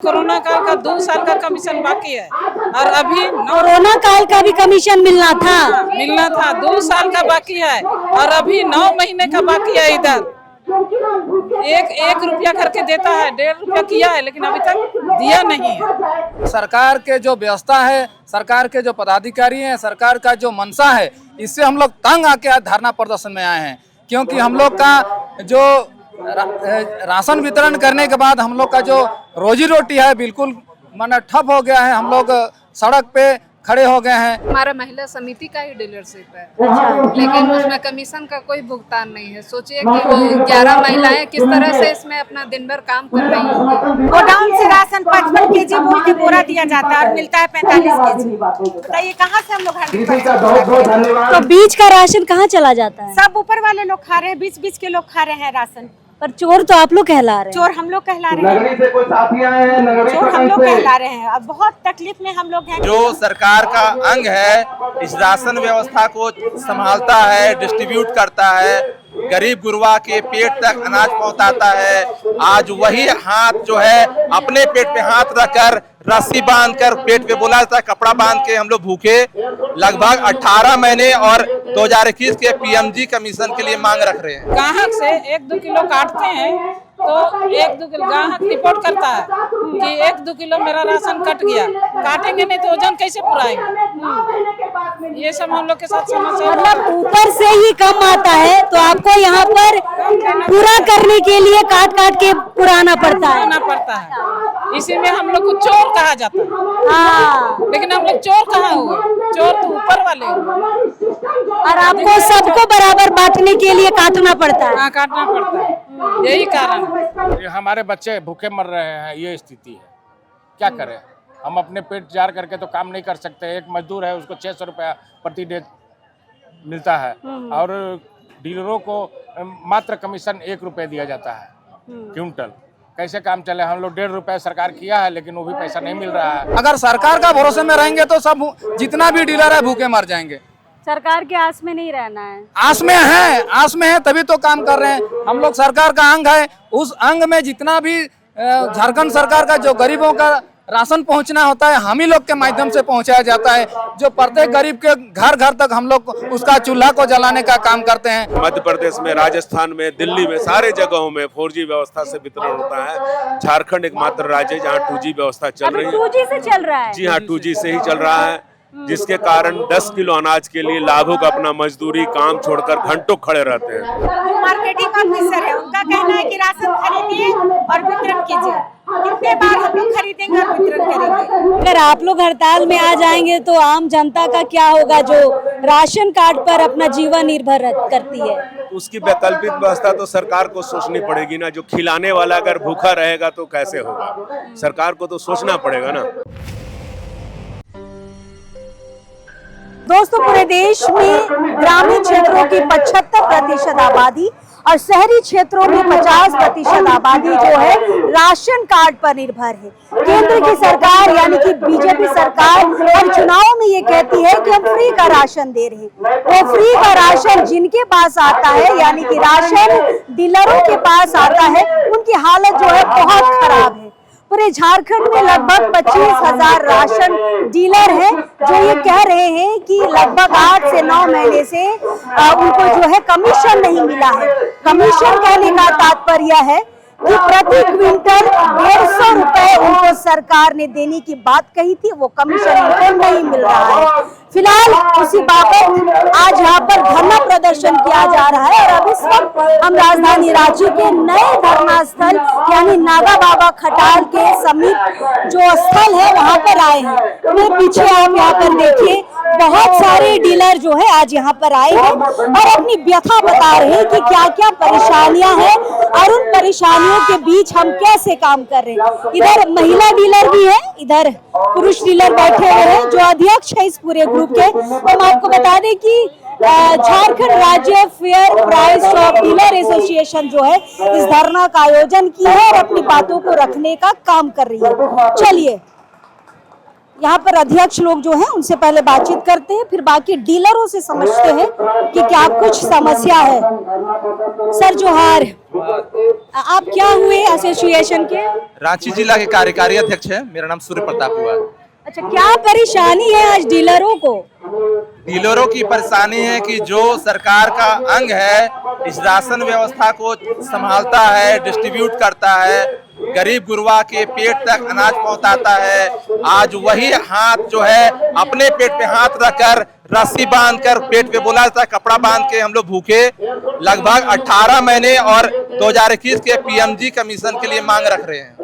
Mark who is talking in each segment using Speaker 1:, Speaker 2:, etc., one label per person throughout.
Speaker 1: Corona काल का 2 साल का कमीशन बाकी है और अभी
Speaker 2: कोरोना काल का भी कमीशन मिलना था
Speaker 1: 2 साल का बाकी है और अभी 9 महीने का बाकी है। इधर एक रुपया करके देता है, 1.5 रुपया किया है लेकिन अभी तक दिया नहीं है।
Speaker 3: सरकार के जो व्यवस्था है, सरकार के जो पदाधिकारी हैं, सरकार का जो मंशा है, इससे हम लोग तंग आके आज धरना प्रदर्शन में आए हैं। क्योंकि हम लोग का जो राशन वितरण करने के बाद हम लोग का जो रोजी रोटी है बिल्कुल माना ठप हो गया है। हम लोग सड़क पे खड़े हो गए हैं।
Speaker 4: हमारा महिला समिति का ही डीलरशिप है, लेकिन उसमें कमीशन का कोई भुगतान नहीं है। सोचिए कि 11 महिलाएं किस तरह से इसमें अपना दिन भर काम कर रही हैं।
Speaker 2: गोडाउन से राशन 55 केजी बोल के बोरा दिया जाता है और मिलता है 45 केजी। बताइए कहाँ से हम लोग तो बीच का राशन कहाँ चला जाता है?
Speaker 5: सब ऊपर वाले लोग खा रहे हैं, बीच के लोग खा रहे हैं राशन।
Speaker 2: पर चोर तो आप लोग कहला रहे हैं।
Speaker 5: चोर हम लोग कहला रहे हैं, चोर हम लोग कहला रहे हैं। अब बहुत तकलीफ में हम लोग हैं।
Speaker 6: जो सरकार का अंग है, इस राशन व्यवस्था को संभालता है, डिस्ट्रीब्यूट करता है, गरीब गुरबा के पेट तक अनाज पहुंचाता है। आज वही हाथ जो है अपने पेट पे हाथ रखकर रस्सी बांधकर पेट पे बोला जाता है कपड़ा बांध के हम लोग भूखे लगभग 18 महीने और 2021 के पीएमजी कमीशन के लिए मांग रख रहे हैं।
Speaker 1: ग्राहक से 1-2 किलो काटते हैं तो 1-2 किलो ग्राहक रिपोर्ट करता है कि 1-2 किलो मेरा राशन कट गया। काटेंगे नहीं तो वजन कैसे पुराएंगे? ये सब हम लोग के साथ समस्या।
Speaker 2: मतलब ऊपर से ही कम आता है तो आपको यहाँ पर पूरा करने के लिए काट के पुराना पड़ता है।
Speaker 1: इसी में हम लोग को चोर कहा जाता है।
Speaker 2: हाँ,
Speaker 1: लेकिन हम लोग चोर कहाँ हुए? चोर तो ऊपर वाले हुए।
Speaker 2: और आपको सबको बराबर बांटने के लिए काटना पड़ता है।
Speaker 1: हाँ, काटना पड़ता है, यही कारण है।
Speaker 7: हमारे बच्चे भूखे मर रहे हैं, ये स्थिति है। क्या करें? हम अपने पेट जार करके तो काम नहीं कर सकते। एक मजदूर है, उसको 600 रुपया प्रति डे मिलता है और डीलरों को मात्र कमीशन 1 रुपये दिया जाता है क्विंटल। कैसे काम चले? हम लोग 1.5 रुपये सरकार किया है लेकिन वो भी पैसा नहीं मिल रहा है।
Speaker 3: अगर सरकार का भरोसे में रहेंगे तो सब जितना भी डीलर है भूखे मर जाएंगे।
Speaker 2: सरकार के आस में नहीं रहना है।
Speaker 3: आस में है तभी तो काम कर रहे हैं। हम लोग सरकार का अंग है, उस अंग में जितना भी झारखंड सरकार का जो गरीबों का राशन पहुंचना होता है हम ही लोग के माध्यम से पहुंचाया जाता है। जो प्रत्येक गरीब के घर तक हम लोग उसका चूल्हा को जलाने का काम करते हैं।
Speaker 8: मध्य प्रदेश में, राजस्थान में, दिल्ली में, सारे जगहों में 4G व्यवस्था से वितरण होता है। झारखंड एकमात्र राज्य है जहाँ 2G व्यवस्था चल रही है।
Speaker 2: 2G से चल रहा है?
Speaker 8: जी हाँ, 2G से ही चल रहा है, जिसके कारण 10 किलो अनाज के लिए लाभुक अपना मजदूरी काम छोड़कर घंटों खड़े रहते हैं।
Speaker 5: मार्केटिंग ऑफिसर है, उनका कहना है कि राशन खरीदिए और वितरण कीजिए। कितने बार हम लोग खरीदेंगे और वितरण करेंगे?
Speaker 2: अगर आप लोग हड़ताल में आ जाएंगे तो आम जनता का क्या होगा जो राशन कार्ड पर अपना जीवन निर्भर करती है?
Speaker 8: उसकी वैकल्पिक व्यवस्था तो सरकार को सोचनी पड़ेगी ना। जो खिलाने वाला अगर भूखा रहेगा तो कैसे होगा? सरकार को तो सोचना पड़ेगा ना।
Speaker 2: दोस्तों, पूरे देश में ग्रामीण क्षेत्रों की 75% आबादी और शहरी क्षेत्रों में 50% आबादी जो है राशन कार्ड पर निर्भर है। केंद्र की सरकार यानी कि बीजेपी सरकार हर चुनाव में ये कहती है कि हम फ्री का राशन दे रहे हैं। वो फ्री का राशन जिनके पास आता है यानी कि राशन डीलरों के पास आता है, उनकी हालत जो है बहुत खराब है। पूरे झारखंड में लगभग 25,000 राशन डीलर हैं जो ये कह रहे हैं कि लगभग 8 से 9 महीने से उनको जो है कमीशन नहीं मिला है। कमीशन कहने का तात्पर्य है कि प्रति क्विंटल 150 रुपए उनको सरकार ने देने की बात कही थी, वो कमीशन उनको नहीं मिल रहा है। फिलहाल उसी बाबत आज यहाँ पर धरना प्रदर्शन किया जा रहा है और अब इस वक्त हम राजधानी रांची के नए धरना स्थल यानी नागा बाबा खटाल के समीप जो स्थल है वहाँ पर आए हैं। मेरे पीछे आप यहाँ पर देखिए, बहुत सारे डीलर जो है आज यहाँ पर आए हैं और अपनी व्यथा बता रहे हैं कि क्या क्या परेशानियां हैं और उन परेशानियों के बीच हम कैसे काम कर रहे हैं। इधर महिला डीलर भी है, इधर पुरुष डीलर बैठे हुए हैं जो अध्यक्ष है इस पूरे ग्रुप के। हम आपको बता दें कि झारखंड राज्य fair price shop dealer association जो है इस धरना का आयोजन की है और अपनी बातों को रखने का काम कर रही है। चलिए यहाँ पर अध्यक्ष लोग जो हैं उनसे पहले बातचीत करते हैं, फिर बाकी डीलरों से समझते हैं कि क्या कुछ समस्या है। सर जोहार, आप क्या हुए एसोसिएशन के?
Speaker 6: रांची जिला के कार्यकारी अध्यक्ष है, मेरा नाम सूर्य प्रताप हुआ।
Speaker 2: अच्छा, क्या परेशानी है आज डीलरों को?
Speaker 6: डीलरों की परेशानी है कि जो सरकार का अंग है, इस राशन व्यवस्था को संभालता है, डिस्ट्रीब्यूट करता है, गरीब गुरबा के पेट तक अनाज पहुंचाता है, आज वही हाथ जो है अपने पेट पे हाथ रखकर रस्सी बांधकर पेट पे बोला जाता है कपड़ा बांध के हम लोग भूखे लगभग 18 महीने और 2021 के पीएमजी कमीशन के लिए मांग रख रहे हैं।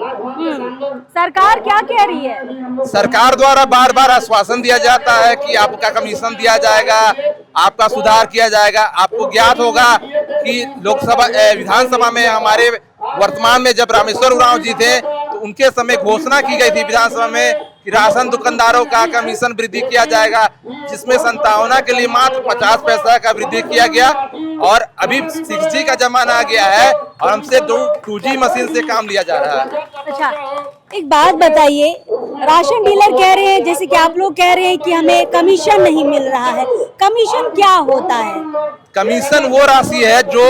Speaker 2: सरकार क्या कह रही है?
Speaker 6: सरकार द्वारा बार बार आश्वासन दिया जाता है कि आपका कमीशन दिया जाएगा, आपका सुधार किया जाएगा। आपको ज्ञात होगा कि लोकसभा विधानसभा में हमारे वर्तमान में जब रामेश्वर उरांव जी थे तो उनके समय घोषणा की गई थी विधानसभा में कि राशन दुकानदारों का कमीशन वृद्धि किया जाएगा, जिसमें संतावना के लिए मात्र 50 पैसा का वृद्धि किया गया। और अभी 6G का जमाना आ गया है और हमसे 2G मशीन से काम लिया जा रहा है।
Speaker 2: अच्छा, एक बात बताइए, राशन डीलर कह रहे हैं, जैसे कि आप लोग कह रहे हैं कि हमें कमीशन नहीं मिल रहा है, कमीशन क्या होता है?
Speaker 6: कमीशन वो राशि है जो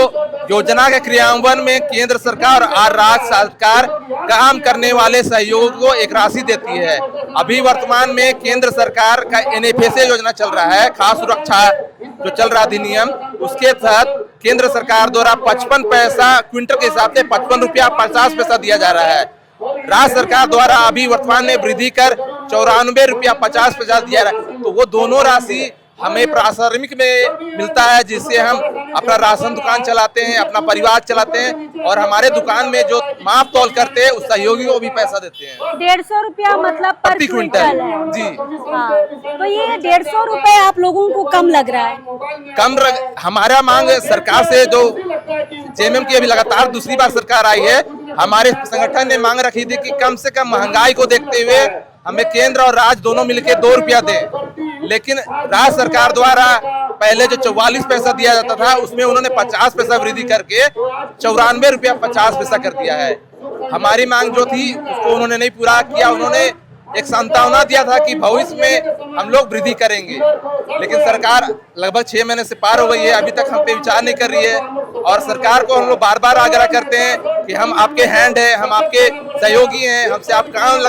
Speaker 6: योजना के क्रियान्वयन में केंद्र सरकार और राज्य सरकार काम करने वाले सहयोग को एक राशि देती है। अभी वर्तमान में केंद्र सरकार का NFSA योजना चल रहा है, खास सुरक्षा जो चल रहा अधिनियम, उसके तहत केंद्र सरकार द्वारा 55 पैसा क्विंटल के हिसाब से 55 रुपया 50 पैसा दिया जा रहा है। राज्य सरकार द्वारा अभी वर्तमान में वृद्धि कर 94 रुपया 50 पैसा दिया रहा है। तो वो दोनों राशि हमें प्राथमिक में मिलता है, जिससे हम अपना राशन दुकान चलाते हैं, अपना परिवार चलाते हैं और हमारे दुकान में जो माप तौल करते हैं उस सहयोगी को भी पैसा देते हैं।
Speaker 2: 150 रुपया मतलब प्रति क्विंटल है
Speaker 6: जी।
Speaker 2: हाँ, तो ये 150 रुपए आप लोगों को कम लग रहा है?
Speaker 6: हमारा मांग सरकार से जो जेएमएम की अभी लगातार दूसरी बार सरकार आई है, हमारे संगठन ने मांग रखी थी कि कम से कम महंगाई को देखते हुए हमें केंद्र और राज्य दोनों मिलकर 2 रुपया दें। लेकिन राज्य सरकार द्वारा पहले जो 44 पैसा दिया जाता था उसमें उन्होंने 50 पैसा वृद्धि करके 94 रुपया 50 पैसा कर दिया है। हमारी मांग जो थी उसको उन्होंने नहीं पूरा किया। उन्होंने एक सांत्वना दिया था कि भविष्य में हम लोग वृद्धि करेंगे, लेकिन सरकार लगभग 6 महीने से पार हो गई है, अभी तक हम पे विचार नहीं कर रही है। और सरकार को हम लोग बार बार आग्रह करते हैं कि हम आपके हैंड है, हम आपके सहयोगी हैं, हमसे आप काम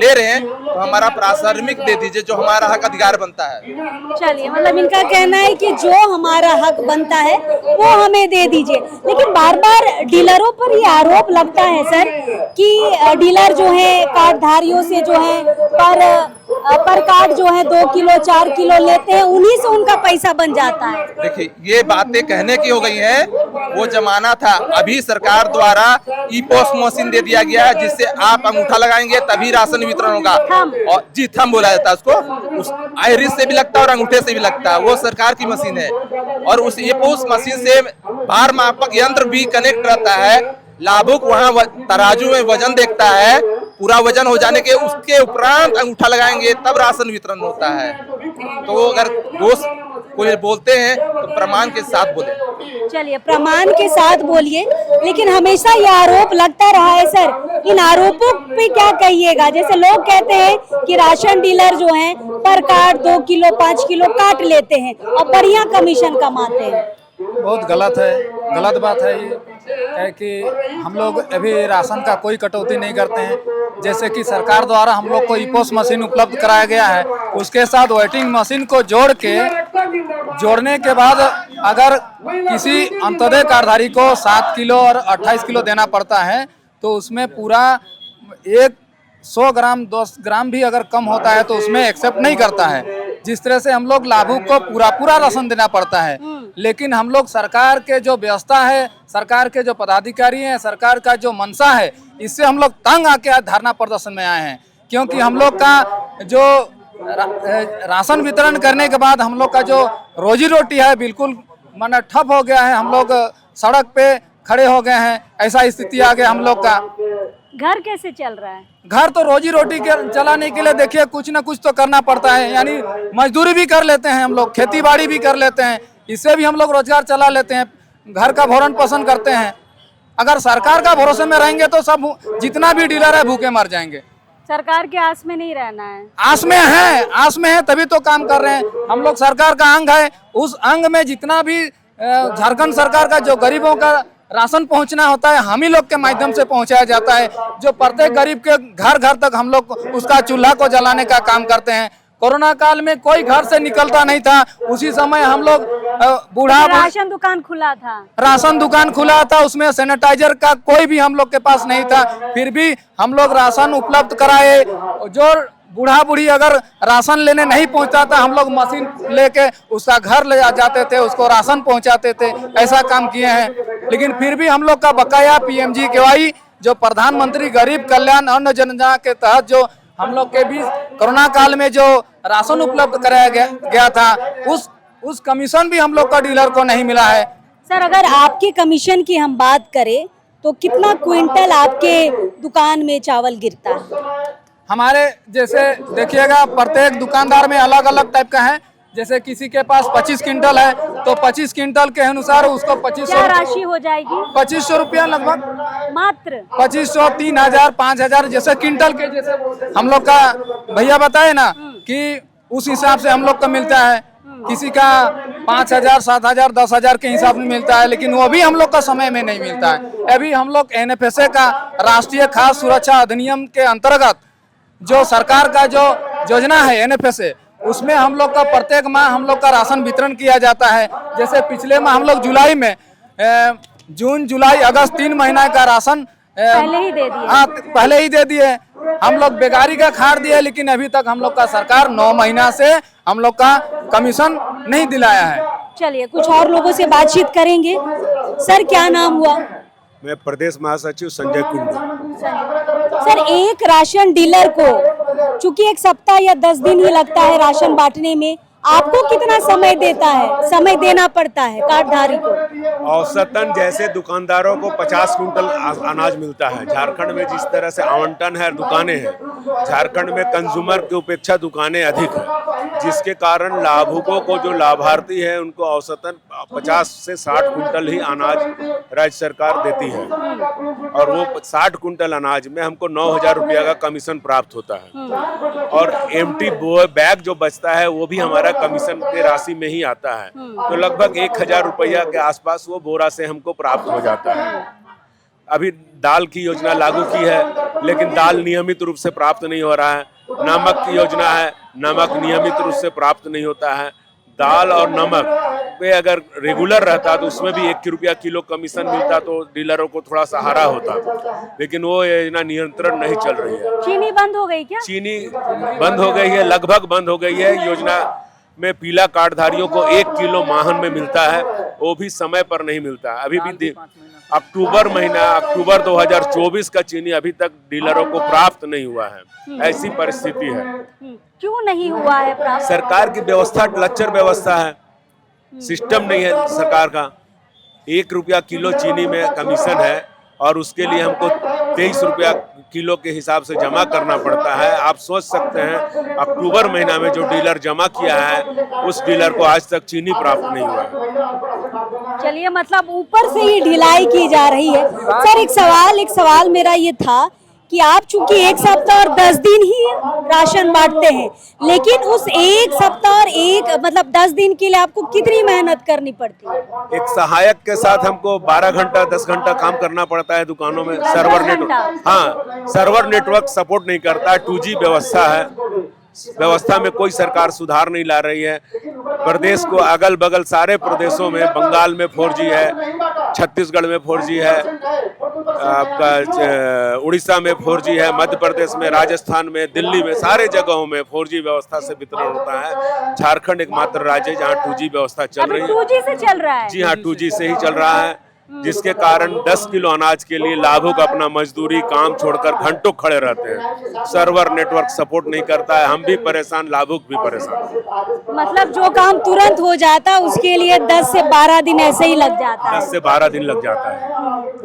Speaker 6: ले रहे हैं तो हमारा प्राथमिक दे दीजिए, जो हमारा हक अधिकार बनता है।
Speaker 2: चलिए, मतलब इनका कहना है कि जो हमारा हक बनता है वो हमें दे दीजिए। लेकिन बार बार डीलरों पर ये आरोप लगता है सर कि डीलर जो है कार्डधारियों से जो है पर कार्ड जो है 2 किलो 4 किलो लेते हैं, उन्हीं से उनका पैसा बन जाता है।
Speaker 6: देखिए, ये बातें कहने की हो गई हैं, वो जमाना था। अभी सरकार द्वारा ई-पोस्ट मशीन दे दिया गया है, जिससे आप अंगूठा लगाएंगे तभी राशन वितरण होगा। और जी, थंब बोला जाता है उसको, उस आइरिस से भी लगता है और अंगूठे से भी लगता है, वो सरकार की मशीन है। और उस ई-पोस्ट मशीन से भार मापक यंत्र भी कनेक्ट रहता है। लाभुक वहाँ तराजू में वजन देखता है, पूरा वजन हो जाने के उसके उपरांत अंगूठा लगाएंगे तब राशन वितरण होता है। तो अगर दोस्त कोई बोलते हैं तो प्रमाण के साथ बोले।
Speaker 2: चलिए, प्रमाण के साथ बोलिए, लेकिन हमेशा ये आरोप लगता रहा है सर, इन आरोपों पे क्या कहिएगा? जैसे लोग कहते हैं कि राशन डीलर जो हैं पर कार्ड 2 किलो 5 किलो काट लेते हैं और बढ़िया कमीशन कमाते हैं।
Speaker 3: बहुत गलत है, गलत बात है। ये है कि हम लोग अभी राशन का कोई कटौती नहीं करते हैं। जैसे कि सरकार द्वारा हम लोग को ई-पोस्ट मशीन उपलब्ध कराया गया है, उसके साथ वेटिंग मशीन को जोड़ने के बाद अगर किसी अंत्योदय कार्डधारी को 7 किलो और 28 किलो देना पड़ता है तो उसमें पूरा 100 ग्राम 200 ग्राम भी अगर कम होता है तो उसमें एक्सेप्ट नहीं करता है। जिस तरह से हम लोग लाभुक को पूरा राशन देना पड़ता है। लेकिन हम लोग सरकार के जो व्यवस्था है, सरकार के जो पदाधिकारी हैं, सरकार का जो मंशा है, इससे हम लोग तंग आके आज धरना प्रदर्शन में आए हैं। क्योंकि हम लोग का जो राशन वितरण करने के बाद हम लोग का जो रोजी रोटी है बिल्कुल माना ठप हो गया है। हम लोग सड़क पे खड़े हो गए हैं, ऐसा स्थिति आ गया हम लोग का।
Speaker 2: घर कैसे चल रहा है? घर
Speaker 3: तो रोजी रोटी के चलाने के लिए देखिए कुछ ना कुछ तो करना पड़ता है। यानी मजदूरी भी कर लेते हैं हम लोग, खेती बाड़ी भी कर लेते हैं, इससे भी हम लोग रोजगार चला लेते हैं, घर का भरण पोषण करते हैं। अगर सरकार का भरोसे में रहेंगे तो सब जितना भी डीलर है भूखे मर जाएंगे।
Speaker 2: सरकार के आस में नहीं रहना है।
Speaker 3: आस में है तभी तो काम कर रहे हैं हम लोग। सरकार का अंग है, उस अंग में जितना भी झारखंड सरकार का जो गरीबों का राशन पहुंचना होता है हम ही लोग के माध्यम से पहुंचाया जाता है। जो प्रत्येक गरीब के घर घर तक हम लोग उसका चूल्हा को जलाने का काम करते हैं। कोरोना काल में कोई घर से निकलता नहीं था, उसी समय हम लोग
Speaker 2: राशन दुकान खुला था,
Speaker 3: उसमें सैनिटाइजर का कोई भी हम लोग के पास नहीं था, फिर भी हम लोग राशन उपलब्ध कराए। जो बूढ़ा बूढ़ी अगर राशन लेने नहीं पहुंचता था हम लोग मशीन लेके उसका घर ले जाते थे, उसको राशन पहुंचाते थे, ऐसा काम किए हैं। लेकिन फिर भी हम लोग का बकाया PMGKY जो प्रधानमंत्री गरीब कल्याण अन्न योजना के तहत जो हम लोग के बीच कोरोना काल में जो राशन उपलब्ध कराया गया था उस कमीशन भी हम लोग का डीलर को नहीं मिला है।
Speaker 2: सर अगर आपके कमीशन की हम बात करें तो कितना क्विंटल आपके दुकान में चावल गिरता है?
Speaker 3: हमारे जैसे देखिएगा प्रत्येक दुकानदार में अलग अलग टाइप का है। जैसे किसी के पास 25 क्विंटल है तो 25 क्विंटल के अनुसार उसको 2500
Speaker 2: राशि हो जाएगी
Speaker 3: 2500 रुपया लगभग,
Speaker 2: मात्र
Speaker 3: 2500, 3000, 5000 जैसे क्विंटल के जैसे हम लोग का भैया बताए ना कि उस हिसाब से हम लोग को मिलता है। किसी का 5000, 7000, 10000 के हिसाब में मिलता है, लेकिन वो भी हम लोग का समय में नहीं मिलता है। अभी हम लोग NFSA का राष्ट्रीय खाद्य सुरक्षा अधिनियम के अंतर्गत जो सरकार का जो योजना है NFSA, उसमें हम लोग का प्रत्येक माह हम लोग का राशन वितरण किया जाता है। जैसे पिछले माह हम लोग जुलाई में जून, जुलाई, अगस्त 3 महीना का राशन पहले ही दे दिए। हम लोग बेकारी का खाद दिए, लेकिन अभी तक हम लोग का सरकार 9 महीना से हम लोग का कमीशन नहीं दिलाया है।
Speaker 2: चलिए कुछ और लोगों से बातचीत करेंगे। सर क्या नाम हुआ?
Speaker 8: मैं प्रदेश महासचिव संजय कुंडू।
Speaker 2: सर एक राशन डीलर को चूंकि 1 सप्ताह या 10 दिन ही लगता है राशन बांटने में, आपको कितना समय देना पड़ता है कार्डधारी को?
Speaker 8: औसतन जैसे दुकानदारों को 50 कुंटल अनाज मिलता है। झारखंड में जिस तरह से आवंटन है, दुकानें हैं, झारखंड में कंज्यूमर की उपेक्षा दुकानें अधिक है, जिसके कारण लाभुकों को जो लाभार्थी है उनको औसतन 50 से 60 कुंटल ही अनाज राज्य सरकार देती है। और वो 60 कुंटल अनाज में हमको 9000 रुपया का कमीशन प्राप्त होता है। और एम्प्टी बैग जो बचता है वो भी हमारा कमीशन के राशि में ही आता है। तो लगभग 1000 रुपया के आसपास वो बोरा से हमको प्राप्त हो जाता है। अभी दाल की योजना लागू की है, लेकिन दाल नियमित रूप से प्राप्त नहीं हो रहा है। नमक की योजना है, नमक नियमित रूप से प्राप्त नहीं होता है। दाल और नमक पे अगर रेगुलर रहता तो उसमें भी 1 रुपया किलो कमीशन मिलता तो डीलरों को थोड़ा सहारा होता, लेकिन वो योजना नियंत्रण नहीं चल रही है।
Speaker 2: चीनी बंद हो गई क्या?
Speaker 8: चीनी बंद हो गई है, लगभग बंद हो गई है। योजना में पीला कार्डधारियों को 1 किलो माहन में मिलता है, वो भी समय पर नहीं मिलता। अभी भी अक्टूबर 2024 का चीनी अभी तक डीलरों को प्राप्त नहीं हुआ है। ऐसी परिस्थिति है।
Speaker 2: क्यों नहीं हुआ है प्राप्त?
Speaker 8: सरकार की व्यवस्था लच्चर व्यवस्था है, सिस्टम नहीं है सरकार का। 1 रुपया किलो चीनी में कमीशन है और उसके लिए हमको 23 रुपया किलो के हिसाब से जमा करना पड़ता है। आप सोच सकते हैं अक्टूबर महीना में जो डीलर जमा किया है उस डीलर को आज तक चीनी प्राप्त नहीं हुआ है।
Speaker 2: चलिए मतलब ऊपर से ही ढिलाई की जा रही है। सर एक सवाल मेरा ये था कि आप चूंकि 1 सप्ताह और 10 दिन ही राशन बांटते हैं, लेकिन उस 1 सप्ताह और 10 दिन के लिए आपको कितनी मेहनत करनी पड़ती है?
Speaker 8: एक सहायक के साथ हमको 12 घंटा 10 घंटा काम करना पड़ता है दुकानों में। सर्वर नेटवर्क सपोर्ट नहीं करता। 2G व्यवस्था है, व्यवस्था में कोई सरकार सुधार नहीं ला रही है। प्रदेश को अगल बगल सारे प्रदेशों में, बंगाल में 4G है, छत्तीसगढ़ में 4G है, आपका उड़ीसा में 4G है, मध्य प्रदेश में, राजस्थान में, दिल्ली में, सारे जगहों में 4G व्यवस्था से वितरण होता है। झारखंड एकमात्र राज्य है जहाँ 2G व्यवस्था चल रही है।
Speaker 2: 2G से चल रहा है?
Speaker 8: जी हाँ, 2G से ही चल रहा है, जिसके कारण 10 किलो अनाज के लिए लाभुक अपना मजदूरी काम छोड़कर घंटों खड़े रहते हैं। सर्वर नेटवर्क सपोर्ट नहीं करता है, हम भी परेशान, लाभुक भी परेशान।
Speaker 2: मतलब जो काम तुरंत हो जाता उसके लिए 10 से 12 दिन ऐसे ही लग जाता है।
Speaker 8: 10 से 12 दिन लग जाता है।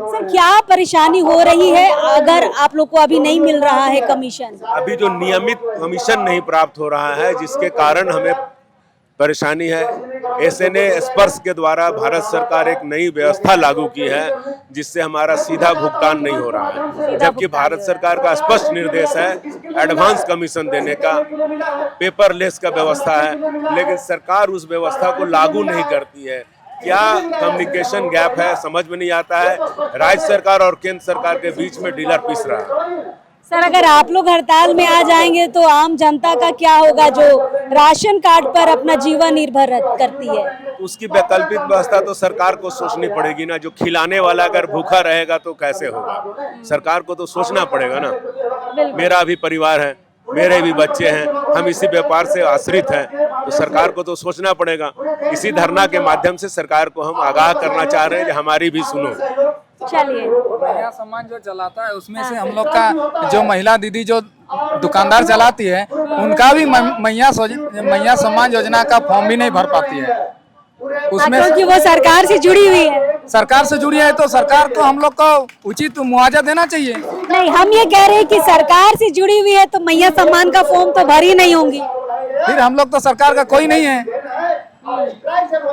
Speaker 2: सर क्या परेशानी हो रही है अगर आप लोग को अभी नहीं मिल रहा है कमीशन?
Speaker 8: अभी जो नियमित कमीशन नहीं प्राप्त हो रहा है, जिसके कारण हमें परेशानी है। एसएनए स्पर्श के द्वारा भारत सरकार एक नई व्यवस्था लागू की है जिससे हमारा सीधा भुगतान नहीं हो रहा है, जबकि भारत सरकार का स्पष्ट निर्देश है एडवांस कमीशन देने का, पेपरलेस का व्यवस्था है, लेकिन सरकार उस व्यवस्था को लागू नहीं करती है। क्या कम्युनिकेशन गैप है समझ में नहीं आता है। राज्य सरकार और केंद्र सरकार के बीच में डीलर पिस रहा है।
Speaker 2: सर, अगर आप लोग हड़ताल में आ जाएंगे तो आम जनता का क्या होगा जो राशन कार्ड पर अपना जीवन निर्भर करती है?
Speaker 8: उसकी वैकल्पिक व्यवस्था तो सरकार को सोचनी पड़ेगी ना। जो खिलाने वाला अगर भूखा रहेगा तो कैसे होगा, सरकार को तो सोचना पड़ेगा ना। मेरा भी परिवार है, मेरे भी बच्चे हैं, हम इसी व्यापार से आश्रित हैं, तो सरकार को तो सोचना पड़ेगा। इसी धरना के माध्यम से सरकार को हम आगाह करना चाह रहे हैं कि हमारी भी सुनो।
Speaker 2: चलिए,
Speaker 3: महिला सम्मान जो चलाता है उसमें से हम लोग का जो महिला दीदी जो दुकानदार चलाती है उनका भी मैया सम्मान योजना का फॉर्म भी नहीं भर पाती है। उसमें
Speaker 2: क्योंकि वो सरकार से जुड़ी हुई है।
Speaker 3: सरकार से जुड़ी है तो सरकार को हम लोग को उचित मुआवजा देना चाहिए।
Speaker 2: नहीं, हम ये कह रहे हैं कि सरकार से जुड़ी हुई है तो मैया सम्मान का फॉर्म तो भरी नहीं होंगी।
Speaker 3: फिर हम लोग तो सरकार का कोई नहीं है,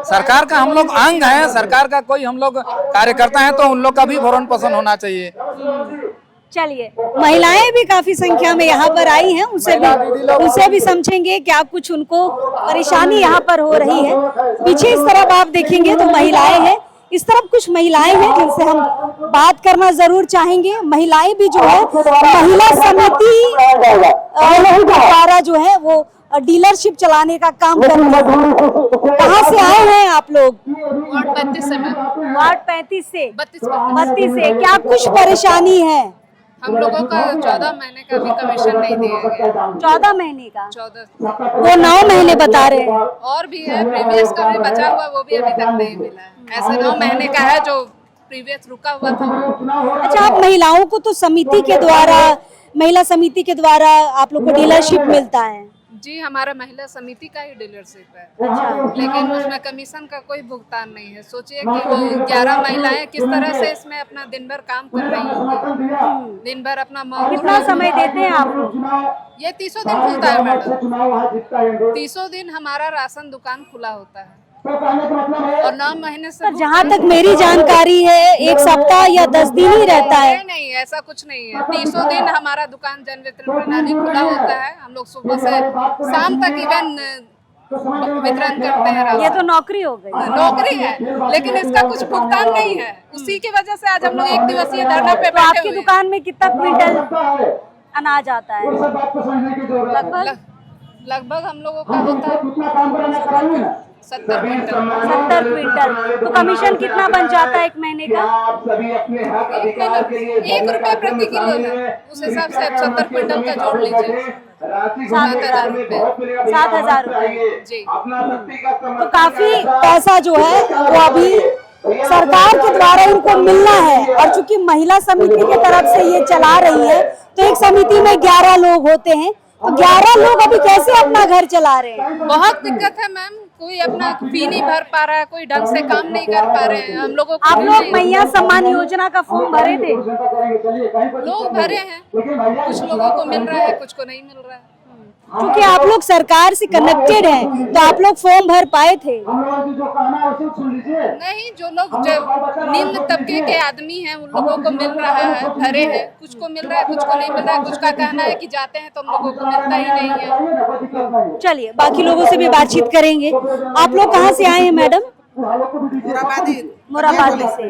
Speaker 3: सरकार का हम लोग अंग है, सरकार का कोई हम लोग कार्यकर्ता है तो उन लोग का भी भरण पोषण होना चाहिए।
Speaker 2: चलिए, महिलाएं भी काफी संख्या में यहाँ पर आई हैं, उनसे भी समझेंगे क्या कुछ उनको परेशानी यहाँ पर हो रही है। पीछे इस तरफ आप देखेंगे तो महिलाएं हैं, इस तरफ कुछ महिलाएं हैं जिनसे हम बात करना जरूर चाहेंगे। महिलाएं भी जो है महिला समिति द्वारा जो है वो डीलरशिप चलाने का काम कर रही है। कहाँ से आए हैं आप लोग?
Speaker 4: वार्ड 35 से।
Speaker 2: वार्ड 35 से
Speaker 4: 32
Speaker 2: से। क्या कुछ परेशानी है?
Speaker 4: हम लोगों का 14 महीने का भी कमीशन नहीं दिया गया।
Speaker 2: 14 महीने का?
Speaker 4: 14
Speaker 2: वो 9 महीने बता रहे हैं।
Speaker 4: और भी है, प्रीवियस का भी बचा हुआ वो भी अभी तक नहीं मिला है। ऐसे 9 महीने का है जो प्रीवियस रुका हुआ था।
Speaker 2: अच्छा, आप महिलाओं को तो समिति के द्वारा, महिला समिति के द्वारा आप लोग को डीलरशिप मिलता है?
Speaker 4: जी, हमारा महिला समिति का ही डीलरशिप है, लेकिन उसमें कमीशन का कोई भुगतान नहीं है। सोचिए कि वो 11 महिलाएं किस तरह से इसमें अपना दिन भर काम कर रही होंगी, दिन भर अपना
Speaker 2: कितना समय देते हैं आप लोग?
Speaker 4: ये 30 दिन खुलता है मैडम, 30 दिन हमारा राशन दुकान खुला होता है और 9 महीने से।
Speaker 2: जहाँ तक मेरी जानकारी है 1 सप्ताह या 10 दिन ही रहता है।
Speaker 4: नहीं, ऐसा कुछ नहीं है। 30 दिन हमारा दुकान जन वितरण प्रणाली खुला होता है। हम लोग सुबह से शाम तक इवन वितरण करते हैं।
Speaker 2: ये तो नौकरी हो गई।
Speaker 4: नौकरी है, लेकिन इसका कुछ भुगतान नहीं है। उसी की वजह से आज हम लोग 1 दिवसीय धरना पे बैठे।
Speaker 2: आपकी दुकान में कितना क्विंटल अनाज आता है?
Speaker 4: लगभग हम लोगों का होता है 70 क्विंटल।
Speaker 2: 70 क्विंटल। तो कमीशन कितना बन जाता है एक महीने का?
Speaker 4: 1 रुपए प्रति किलो है। उस हिसाब से 70 क्विंटल का जोड़ लीजिए, 7,000 रुपए।
Speaker 2: 7,000 रुपए
Speaker 4: जी।
Speaker 2: तो काफी पैसा जो है वो अभी सरकार के द्वारा इनको मिलना है। और चूंकि महिला समिति की तरफ से ये चला रही है तो एक समिति में 11 लोग होते हैं, तो 11 लोग अभी कैसे अपना घर चला रहे हैं?
Speaker 4: बहुत दिक्कत है मैम, कोई अपना फी नहीं भर पा रहा है, कोई ढंग से काम नहीं कर पा रहे हैं। हम लोगों को
Speaker 2: आप लोग मैया सम्मान योजना का फॉर्म भरे थे?
Speaker 4: लोग भरे हैं, कुछ लोगों को मिल रहा है, कुछ को नहीं मिल रहा है।
Speaker 2: क्योंकि आप लोग सरकार से कनेक्टेड हैं तो आप लोग फॉर्म भर पाए थे?
Speaker 4: नहीं, जो लोग जो निम्न तबके के आदमी हैं उन लोगों को मिल रहा है, भरे हैं। कुछ को मिल रहा है, कुछ को नहीं मिल रहा है। कुछ का कहना है कि जाते हैं तो हम लोगों को मिलता ही नहीं है।
Speaker 2: चलिए, बाकी लोगों से भी बातचीत करेंगे। आप लोग कहाँ से आए हैं मैडम? मोराबादी से।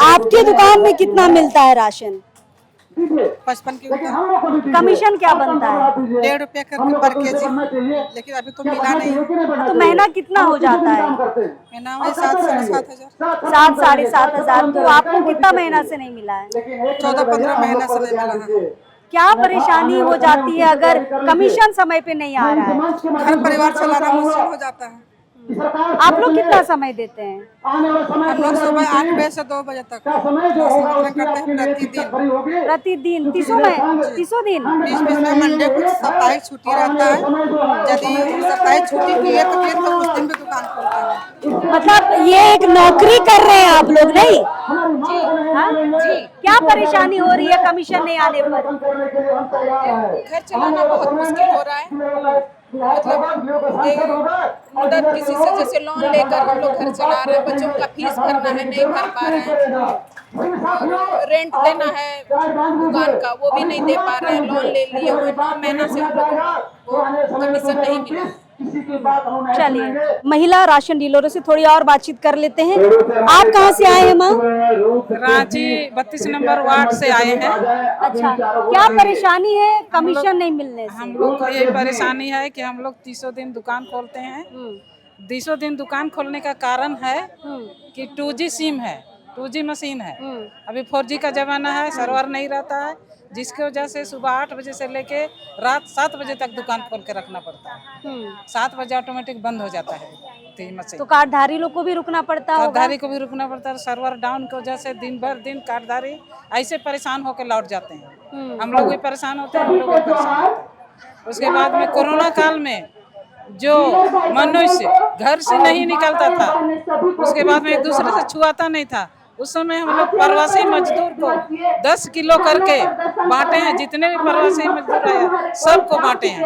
Speaker 2: आपकी दुकान में कितना मिलता है राशन?
Speaker 9: 55 के ऊपर।
Speaker 2: कमीशन क्या बनता है?
Speaker 9: 1.5 रुपया करके पर केजी, लेकिन अभी तो मिला नहीं।
Speaker 2: तो महीना कितना हो जाता है?
Speaker 9: महीना में 7 साढ़े 7 हजार।
Speaker 2: 7 साढ़े 7 हजार। तो आपको कितना महीना से नहीं मिला है?
Speaker 9: 14-15 महीना से नहीं मिला है।
Speaker 2: क्या परेशानी हो जाती है अगर कमीशन समय पे नहीं आ रहा है?
Speaker 9: घर परिवार चलाना मुश्किल हो जाता है।
Speaker 2: आप लोग कितना समय देते हैं?
Speaker 9: हम लोग सुबह 8 बजे से 2 बजे तक करते हैं
Speaker 2: प्रतिदिन। 30 दिन?
Speaker 9: बीच में मंडे को साप्ताहिक छुट्टी रहता है। यदि साप्ताहिक छुट्टी की है तो फिर तो उस दिन भी दुकान खोलते हैं।
Speaker 2: मतलब ये एक नौकरी कर रहे हैं आप लोग, नहीं?
Speaker 4: जी।
Speaker 2: क्या परेशानी हो रही है कमीशन नहीं आने पर?
Speaker 9: घर चलाना बहुत मुश्किल हो रहा है।
Speaker 4: मदद किसी से, जैसे लोन लेकर हम लोग घर चला रहे हैं, बच्चों का फीस भरना है, नहीं भर पा रहे हैं, रेंट देना है दुकान का, वो भी नहीं दे पा रहे हैं, लोन ले लिए हुए 9 महीने से हम लोग को कमीशन नहीं मिला।
Speaker 2: चलिए, महिला राशन डीलरों से थोड़ी और बातचीत कर लेते हैं। आप कहाँ से आए हैं माँ?
Speaker 1: रांची 32 नंबर वार्ड से आए हैं।
Speaker 2: अच्छा, क्या परेशानी है कमीशन नहीं मिलने से?
Speaker 1: हम लोग को यही परेशानी है कि हम लोग 30 दिन दुकान खोलते हैं। 30 दिन दुकान खोलने का कारण है कि 2G सिम है, 2G मशीन है। अभी 4G का जमाना है, सर्वर नहीं रहता है, जिसकी वजह से सुबह 8 बजे से लेके रात 7 बजे तक दुकान खोल के रखना पड़ता है। 7 बजे ऑटोमेटिक बंद हो जाता है मशीन।
Speaker 2: तो कार्डधारी लोग को भी रुकना पड़ता है?
Speaker 1: कार्डधारी को भी रुकना पड़ता है। सर्वर डाउन की वजह से दिन भर दिन कार्डधारी ऐसे परेशान होकर लौट जाते हैं। हम लोग भी परेशान होते हैं, हम लोग भी परेशान होते हैं। उसके बाद में कोरोना काल में जो मनुष्य घर से नहीं निकलता था, उसके बाद में एक दूसरे से छुआता नहीं था, उस समय हम लोग प्रवासी मजदूर को 10 किलो करके बांटे हैं। जितने भी प्रवासी मजदूर आए सबको बांटे हैं।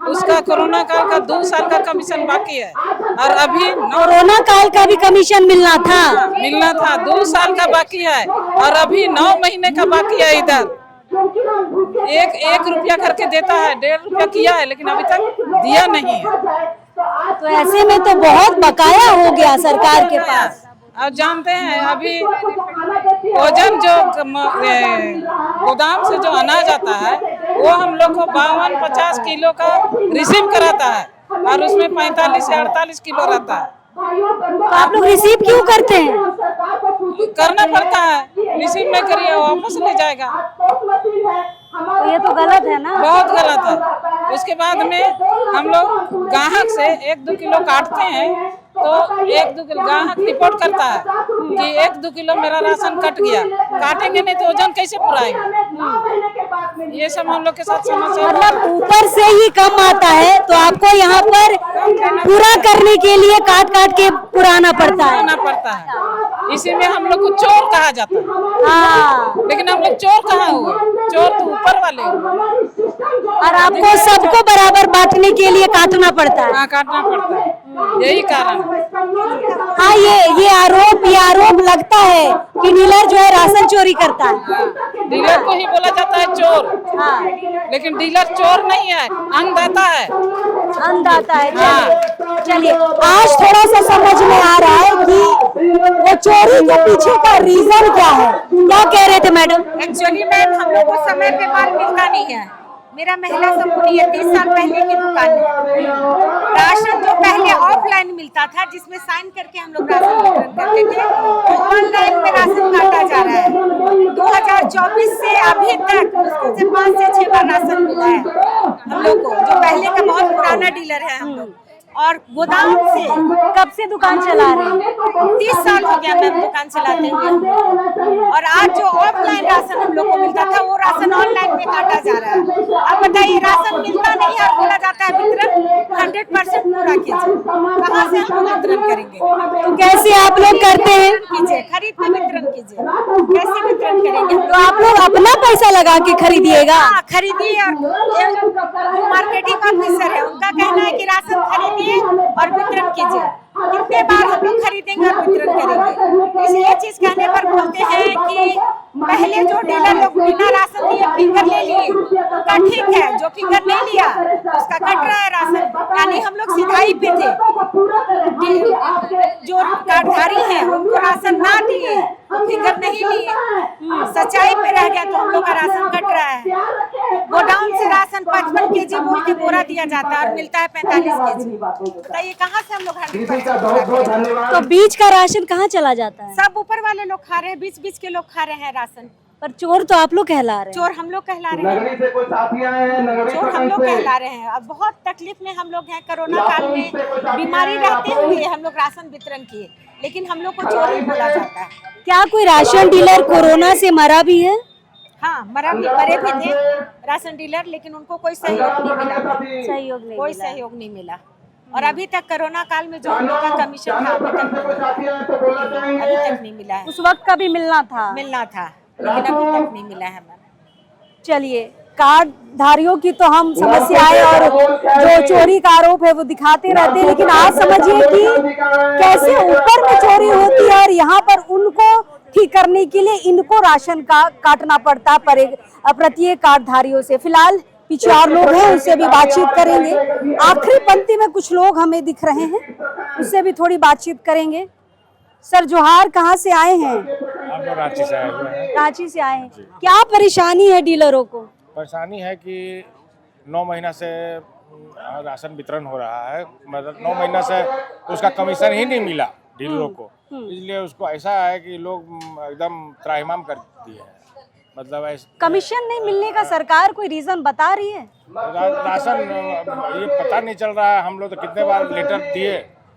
Speaker 1: उसका कोरोना काल का 2 साल का कमीशन बाकी है और अभी
Speaker 2: कोरोना काल का भी कमीशन मिलना था 2
Speaker 1: साल का बाकी है और अभी 9 महीने का बाकी है। इधर एक रुपया करके देता है, 1.5 रुपया किया है, लेकिन अभी तक दिया नहीं है।
Speaker 2: तो ऐसे में तो बहुत बकाया हो गया सरकार के पास।
Speaker 1: अब जानते हैं अभी वजन जो गोदाम से जो अनाज आता है वो हम लोग को 52-50 किलो का रिसीव कराता है और उसमें 45 से 48 किलो रहता है।
Speaker 2: तो आप लोग रिसीव क्यों करते हैं?
Speaker 1: करना पड़ता है, रिसीव नहीं करिए वापस ले जाएगा।
Speaker 2: तो ये तो गलत है ना?
Speaker 1: बहुत गलत है। उसके बाद में हम लोग ग्राहक से 1-2 किलो काटते हैं तो 1-2 किलो ग्राहक रिपोर्ट करता है कि 1-2 किलो मेरा राशन कट गया। काटेंगे नहीं तो वजन कैसे पुराएंगे? ये सब हम लोग के साथ समस्या।
Speaker 2: मतलब ऊपर से ही कम आता है तो आपको यहाँ पर पूरा करने के लिए काट काट के पुराना पड़ता है।
Speaker 1: इसी में हम लोग को चोर कहा जाता है।
Speaker 2: हाँ,
Speaker 1: लेकिन हम लोग चोर कहाँ हुए? चोर तो ऊपर वाले हुए।
Speaker 2: और आपको सबको बराबर बांटने के लिए काटना पड़ता है।
Speaker 1: हाँ, काटना पड़ता है, यही कारण।
Speaker 2: हाँ, ये आरोप लगता है कि डीलर जो है राशन चोरी करता है।
Speaker 1: डीलर को ही बोला जाता है चोर। हाँ, लेकिन डीलर चोर नहीं है, अन्नदाता है।
Speaker 2: अन्नदाता है। चलिए, आज थोड़ा सा समझ में आ रहा है कि वो चोरी के पीछे का रीजन क्या है। क्या कह रहे थे मैडम?
Speaker 5: एक्चुअली मैम, हम लोग को समय पे माल मिलता नहीं है। मेरा महिला समूह है, 30 साल पहले की दुकान है। राशन जो पहले ऑफलाइन मिलता था, जिसमें साइन करके हम लोग राशन वितरण करते थे, वो ऑनलाइन में राशन काटा जा रहा है। 2024 से अभी तक मुश्किल से 5 से 6 बार राशन मिला है हम लोग को, जो पहले का बहुत पुराना डीलर है हम लोग। और गोदाम से
Speaker 2: कब से दुकान चला रहे हैं?
Speaker 5: 30 साल हो गया मैम दुकान चलाते हुए। और आज जो ऑफलाइन राशन हम लोग को मिलता था, वो राशन ऑनलाइन में काटा जा रहा है। अब बताइए, राशन मिलता नहीं है और बोला जाता है वितरण 100% पूरा कीजिए। कहाँ से हम वितरण करेंगे?
Speaker 2: तो कैसे आप लोग करते हैं?
Speaker 5: कीजिए, खरीद के वितरण कीजिए। कैसे वितरण करेंगे?
Speaker 2: तो आप लोग अपना पैसा लगा के खरीदिएगा?
Speaker 5: हाँ, खरीदिए। और मार्केटिंग ऑफिसर है, उनका कहना है कि राशन खरीदिए और वितरण कीजिए। कितने बार हम लोग खरीदेंगे और वितरण करेंगे? इसलिए ये चीज कहने पर बोलते हैं कि पहले जो डीलर लोग बिना राशन दिए फिंगर ले लिए, उनका ठीक है। जो फिंगर नहीं लिया उसका कट रहा है राशन, यानी हम लोग सिधाई पे थे। जो कार्डधारी है उनको राशन ना दिए, फिंगर नहीं लिए, सच्चाई पे रह गया तो हम लोग का राशन कट रहा है। गोडाउन से राशन 55 केजी बोल के बोरा दिया जाता है और मिलता है 45 केजी। बताइए कहाँ से हम लोग 100%?
Speaker 2: तो बीच का राशन कहाँ चला जाता है?
Speaker 5: सब ऊपर वाले लोग खा रहे हैं, बीच बीच के लोग खा रहे हैं राशन।
Speaker 2: पर चोर तो आप लोग कहला रहे हैं।
Speaker 5: चोर हम लोग कहला रहे हैं, चोर हम लोग कहला रहे हैं। और बहुत तकलीफ में हम लोग हैं। कोरोना काल में बीमारी रहते हुए हम लोग राशन वितरण किए, लेकिन हम लोग को चोर ही बोला जाता है।
Speaker 2: क्या कोई राशन डीलर कोरोना से मरा भी है?
Speaker 5: हाँ, मरे भी थे राशन डीलर, लेकिन उनको कोई सहयोग नहीं मिला। कोई सहयोग नहीं मिला। और अभी तक कोरोना काल में जो हम लोग का कमीशन था अभी तक नहीं मिला है।
Speaker 2: उस वक्त का भी मिलना था,
Speaker 5: लेकिन अभी तक नहीं मिला है मैम।
Speaker 2: चलिए, कार्ड धारियों की तो हम समस्याएं और जो चोरी का आरोप है वो दिखाते रहते हैं, लेकिन आज समझिए कि कैसे ऊपर में चोरी होती है और यहाँ पर उनको ठीक करने के लिए इनको राशन का काटना पड़ता प्रत्येक कार्डधारियों से। फिलहाल पीछे और लोग हैं, उससे भी बातचीत करेंगे। आखिरी पंक्ति में कुछ लोग हमें दिख रहे हैं, उससे भी थोड़ी बातचीत करेंगे। सर जोहार, कहाँ से आए हैं?
Speaker 7: हम लोग रांची से आए हुए हैं।
Speaker 2: रांची से आए हैं। क्या परेशानी है डीलरों को?
Speaker 7: परेशानी है कि 9 महीना से राशन वितरण हो रहा है, मतलब 9 महीना से उसका कमीशन ही नहीं मिला डीलरों को, इसलिए उसको ऐसा है कि लोग एकदम त्राहिमाम कर दिए हैं। मतलब
Speaker 2: कमीशन नहीं मिलने का सरकार कोई रीजन बता रही है?
Speaker 7: राशन ये पता नहीं चल रहा है। हम लोग तो कितने बार लेटर दिए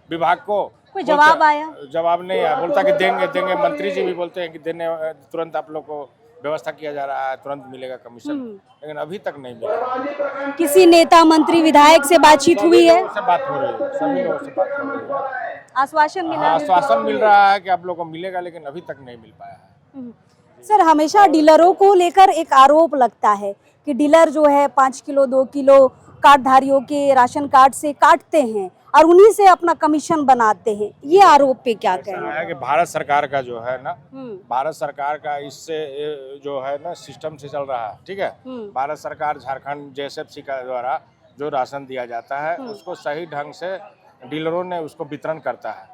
Speaker 7: विभाग को,
Speaker 2: कोई जवाब आया?
Speaker 7: जवाब नहीं आया। बोलता कि देंगे। मंत्री जी भी बोलते हैं कि देने तुरंत आप लोग को व्यवस्था किया जा रहा है, तुरंत मिलेगा कमीशन, लेकिन अभी तक नहीं मिला।
Speaker 2: किसी नेता, मंत्री, विधायक से बातचीत हुई है?
Speaker 7: से बात हो रही है, सभी लोगों से बात हो रही है।
Speaker 2: आश्वासन मिला?
Speaker 7: आश्वासन मिल रहा है कि आप लोग को मिलेगा, लेकिन अभी तक नहीं मिल पाया है।
Speaker 2: सर हमेशा डीलरों को लेकर एक आरोप लगता है कि डीलर जो है 5 किलो 2 किलो कार्डधारियों के राशन कार्ड से काटते हैं और उन्हीं से अपना कमीशन बनाते हैं। ये आरोप पे क्या कहना
Speaker 7: है कि भारत सरकार का जो है ना, भारत सरकार का इससे जो है ना सिस्टम से चल रहा है, ठीक है। भारत सरकार झारखंड JSFC का द्वारा जो राशन दिया जाता है उसको सही ढंग से डीलरों ने उसको वितरण करता है।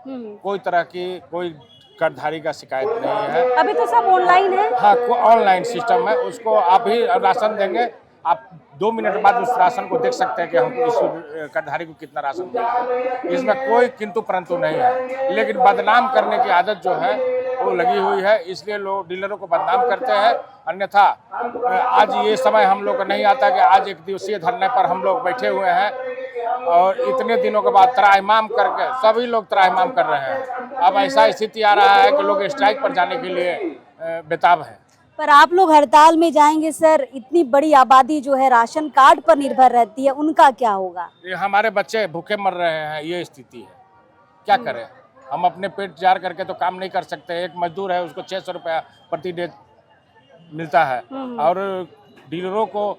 Speaker 7: कोई तरह की कोई कार्डधारी का शिकायत नहीं है।
Speaker 2: अभी तो सब ऑनलाइन है।
Speaker 7: हाँ, ऑनलाइन सिस्टम है। उसको आप ही राशन देंगे, आप 2 मिनट बाद उस राशन को देख सकते हैं कि हमको इस कार्डधारी को कितना राशन मिला। इसमें कोई किंतु परंतु नहीं है, लेकिन बदनाम करने की आदत जो है वो लगी हुई है, इसलिए लोग डीलरों को बदनाम करते हैं। अन्यथा आज ये समय हम लोग को नहीं आता कि आज 1 दिवसीय धरने पर हम लोग बैठे हुए हैं और इतने दिनों के बाद त्राहिमाम करके सभी लोग त्राहिमाम कर रहे हैं। अब ऐसा स्थिति आ रहा है कि लोग स्ट्राइक पर जाने के लिए बेताब है।
Speaker 2: पर आप लोग हड़ताल में जाएंगे सर, इतनी बड़ी आबादी जो है राशन कार्ड पर निर्भर रहती है, उनका क्या होगा?
Speaker 7: ये हमारे बच्चे भूखे मर रहे हैं, ये स्थिति है। क्या करें, हम अपने पेट जार करके तो काम नहीं कर सकते। एक मजदूर है, उसको 600 रुपया प्रति डे मिलता है और डीलरों को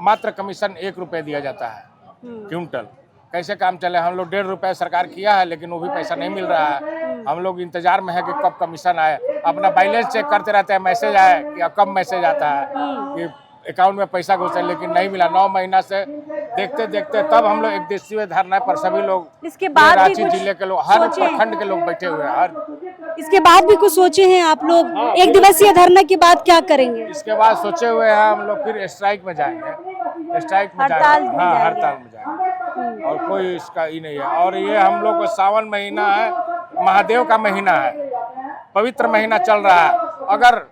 Speaker 7: मात्र कमीशन 1 रुपये दिया जाता है क्विंटल। कैसे काम चले? हम लोग 1.5 रुपये सरकार किया है, लेकिन वो भी पैसा नहीं मिल रहा है। हम लोग इंतजार में है कि कब कमीशन आए। अपना बैलेंस चेक करते रहते हैं, मैसेज आए कि कब मैसेज आता है कि अकाउंट में पैसा घुसे, लेकिन नहीं मिला। 9 महीना से देखते देखते तब हम लोग 1 दिवसीय धरना पर सभी लोग,
Speaker 2: इसके बाद
Speaker 7: रांची जिले के लोग, हर प्रखंड के लोग बैठे हुए हैं।
Speaker 2: इसके बाद भी कुछ सोचे हैं आप लोग? 1 दिवसीय धरना के बाद क्या करेंगे?
Speaker 7: इसके बाद सोचे हुए हैं हम लोग फिर स्ट्राइक में जाएंगे, स्ट्राइक में जाएंगे। हाँ, हड़ताल में जाएंगे और कोई इसका ही नहीं है। और ये हम लोग को सावन महीना है, महादेव का महीना है, पवित्र महीना चल रहा है। अगर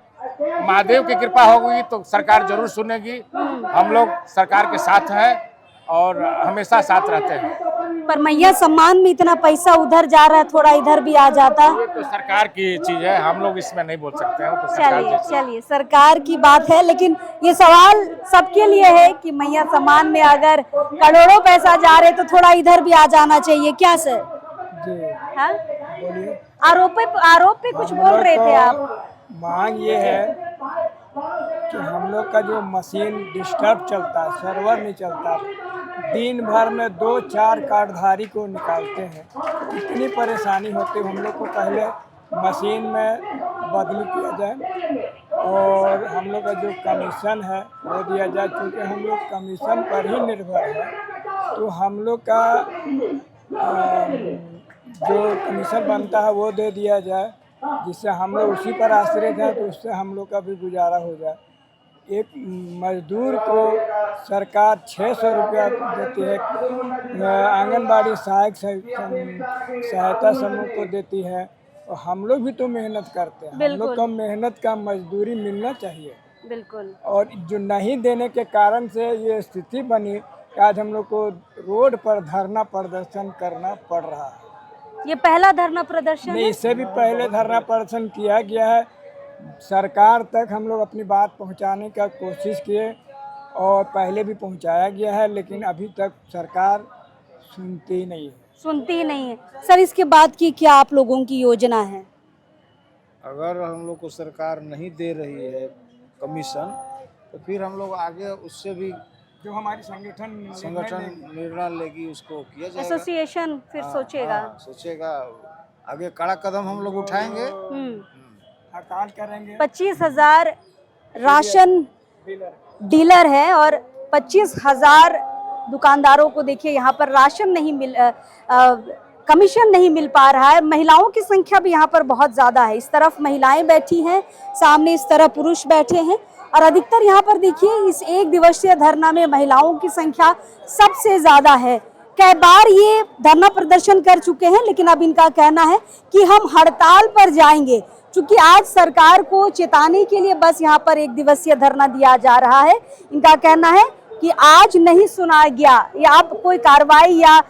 Speaker 7: महादेव की कृपा होगी तो सरकार जरूर सुनेगी। हम लोग सरकार के साथ हैं और हमेशा साथ रहते हैं।
Speaker 2: पर मैया सम्मान में इतना पैसा उधर जा रहा है, थोड़ा इधर भी आ जाता।
Speaker 7: ये तो सरकार की चीज है, हम लोग इसमें नहीं बोल सकते हैं। तो
Speaker 2: चलिए सरकार की बात है, लेकिन ये सवाल सबके लिए है कि मैया सम्मान में अगर करोड़ों पैसा जा रहे तो थोड़ा इधर भी आ जाना चाहिए। क्या सर? हाँ? आरोप पे कुछ बोल रहे थे आप।
Speaker 10: मांग ये है कि हम लोग का जो मशीन डिस्टर्ब चलता है, सर्वर नहीं चलता, दिन भर में 2-4 कार्डधारी को निकालते हैं, इतनी परेशानी होती है। हम लोग को पहले मशीन में बदली किया जाए और हम लोग का जो कमीशन है वो दिया जाए, क्योंकि हम लोग कमीशन पर ही निर्भर है। तो हम लोग का जो कमीशन बनता है वो दे दिया जाए, जिससे हम लोग उसी पर आश्रित हैं, तो उससे हम लोग का भी गुजारा हो जाए। एक मजदूर को सरकार 600 रुपया देती है, आंगनबाड़ी सहायता समूह को देती है, और हम लोग भी तो मेहनत करते हैं। हम लोग को मेहनत का मजदूरी मिलना चाहिए।
Speaker 2: बिल्कुल।
Speaker 10: और जो नहीं देने के कारण से ये स्थिति बनी कि आज हम लोग को रोड पर धरना प्रदर्शन करना पड़ रहा है।
Speaker 2: ये पहला धरना प्रदर्शन
Speaker 10: नहीं, इससे भी पहले धरना प्रदर्शन किया गया है। सरकार तक हम लोग अपनी बात पहुंचाने का कोशिश किए और पहले भी पहुंचाया गया है, लेकिन अभी तक सरकार सुनती नहीं है।
Speaker 2: सर इसके बाद की क्या आप लोगों की योजना है?
Speaker 11: अगर हम लोग को सरकार नहीं दे रही है कमीशन, तो फिर हम लोग आगे उससे भी
Speaker 10: जो हमारी संगठन
Speaker 11: निर्णय लेगी उसको किया जाएगा।
Speaker 2: एसोसिएशन फिर सोचेगा।
Speaker 11: सोचेगा, आगे कड़ा कदम हम लोग उठाएंगे।
Speaker 10: हड़ताल करेंगे।
Speaker 2: 25,000 राशन डीलर है और 25,000 दुकानदारों को देखिए यहाँ पर राशन नहीं कमीशन नहीं मिल पा रहा है। महिलाओं की संख्या भी यहाँ पर बहुत ज्यादा है। इस तरफ महिलाएं बैठी हैं, सामने इस तरफ पुरुष बैठे हैं और अधिकतर यहाँ पर देखिए इस एक दिवसीय धरना में महिलाओं की संख्या सबसे ज्यादा है। कई बार ये धरना प्रदर्शन कर चुके हैं, लेकिन अब इनका कहना है कि हम हड़ताल पर जाएंगे, क्योंकि आज सरकार को चेताने के लिए बस यहाँ पर एक दिवसीय धरना दिया जा रहा है। इनका कहना है कि आज नहीं सुना गया या अब कोई कार्रवाई या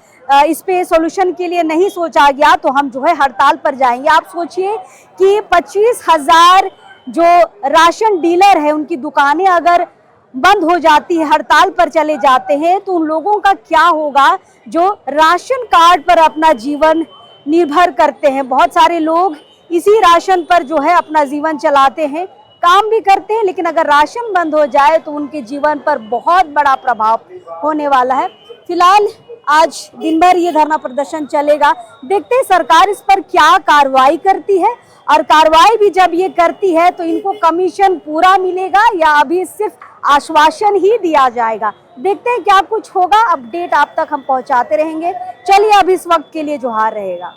Speaker 2: इस पे सॉल्यूशन के लिए नहीं सोचा गया तो हम जो है हड़ताल पर जाएंगे। आप सोचिए कि 25,000 जो राशन डीलर है उनकी दुकानें अगर बंद हो जाती है, हड़ताल पर चले जाते हैं, तो उन लोगों का क्या होगा जो राशन कार्ड पर अपना जीवन निर्भर करते हैं। बहुत सारे लोग इसी राशन पर जो है अपना जीवन चलाते हैं, काम भी करते हैं, लेकिन अगर राशन बंद हो जाए तो उनके जीवन पर बहुत बड़ा प्रभाव होने वाला है। फिलहाल आज दिन भर ये धरना प्रदर्शन चलेगा। देखते हैं सरकार इस पर क्या कार्रवाई करती है और कार्रवाई भी जब ये करती है तो इनको कमीशन पूरा मिलेगा या अभी सिर्फ आश्वासन ही दिया जाएगा। देखते हैं क्या कुछ होगा। अपडेट आप तक हम पहुंचाते रहेंगे। चलिए अब इस वक्त के लिए जोहार रहेगा।